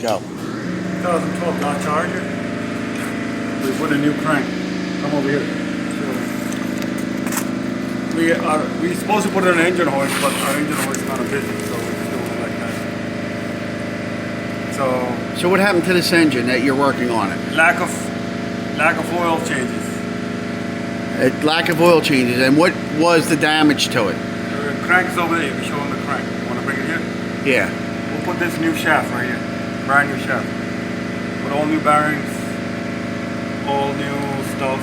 Go. 2012 Dodge Charger. We put a new crank. Come over here. We supposed to put it in an engine hoist, but our engine hoist is kind of busy, so we're just doing it like that. So what happened to this engine that you're working on it? Lack of oil changes. Lack of oil changes. And what was the damage to it? The crank is over there. You can show them the crank. Want to bring it here? Yeah. We'll put this new shaft right here. Brand new shaft. With all new bearings, all new stuff.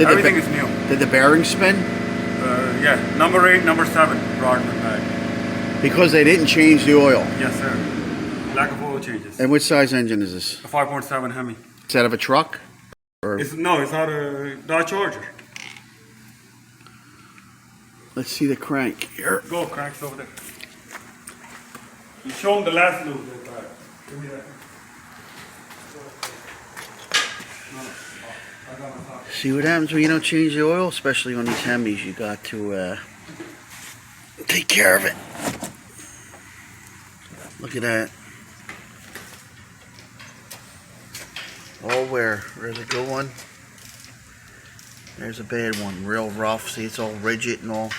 Everything is new. Did the bearings spin? Yeah, number 8, number 7, Rodman bag. Because they didn't change the oil. Yes, sir. Lack of oil changes. And what size engine is this? A 5.7 Hemi. Is that of a truck? Or It's not a Dodge Charger. let's see the crank here. Go, crank's over there. You show them the last loop. Give me that. See what happens when you don't change the oil, especially on these Hemis. You got to take care of it. Look at that. Oh, where's a good one? There's a bad one, real rough. See, it's all rigid and all.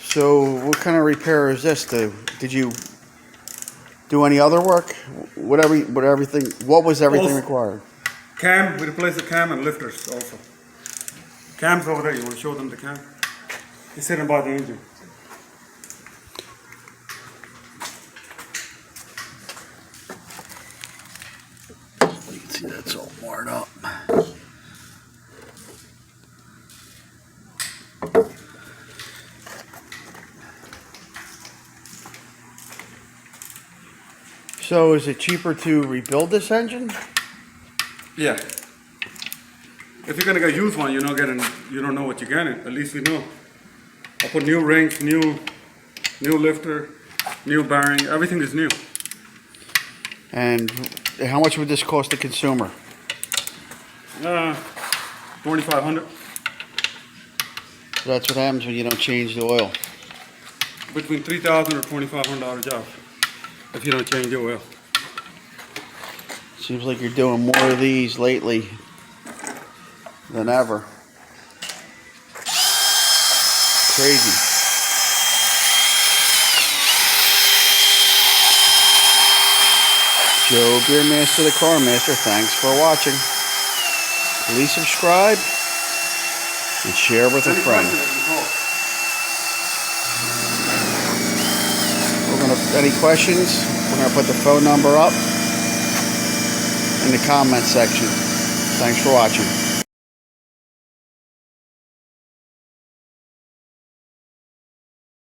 So, what kind of repair is this? Did you do any other work? What was everything required? Cam, we replaced the cam and lifters also. Cam's over there. You want to show them the cam? It's sitting by the engine. You can see that's all marred up. So is it cheaper to rebuild this engine? Yeah. If you're gonna get a used one, you don't know what you're getting. At least we know. I put new rings, new lifter, new bearing. Everything is new. And how much would this cost the consumer? 2,500. So that's what happens when you don't change the oil. Between $3,000 or $2,500 job. If you don't change the oil. Seems like you're doing more of these lately than ever. Crazy. Joe Beermaster, the Car Master, thanks for watching. Please subscribe and share with a friend. Any questions? We're going to put the phone number up in the comment section. Thanks for watching.